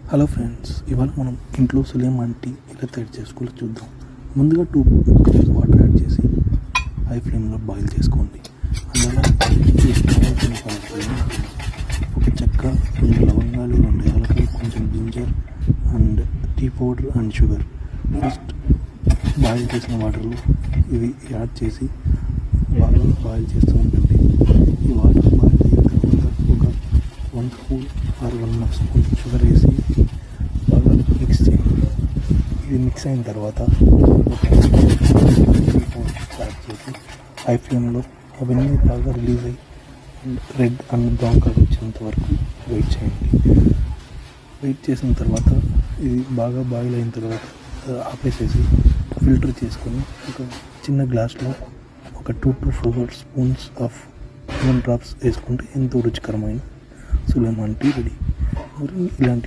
Hello friends, ఇవాళ మనం ఇంట్లో సులేమాన్ టీ ఎలా తయారు చేసుకోవాలో చూద్దాం. ముందుగా 2 కప్స్ వాటర్ యాడ్ చేసి హై ఫ్లేమ్లో బాయిల్ చేసుకోండి. అందులో కావాల్సిన పదార్థాలు ఒక చెక్క, 2 లవంగాలు, 2 యాలకులు, కొంచెం ginger and tea powder and sugar. First boil చేసిన వాటర్లో ఇవి యాడ్ చేసి బాగా బాయిల్ చేస్తూ ఉండండి. ఈ వాటర్ బాయిల్ అయిన తర్వాత ఒక 1 స్పూన్ ఆర్ 1.5 స్పూన్ షుగర్ వేసి బాగా మిక్స్ చేయండి. ఇది మిక్స్ అయిన తర్వాత యాడ్ చేసి హై ఫ్లేమ్లో అవన్నీ బాగా రిలీజ్ అయ్యి రెడ్ అండ్ బ్రౌన్ కలర్ వచ్చేంత వరకు వెయిట్ చేయండి. వెయిట్ చేసిన తర్వాత ఇది బాగా బాయిల్ అయిన తర్వాత ఆపేసేసి ఫిల్టర్ చేసుకొని ఒక చిన్న గ్లాస్లో ఒక 2 to 4 spoons of lemon drops వేసుకుంటే ఎంతో రుచికరమైన సులేమాన్ టీ రెడీ. మరి ఇలాంటి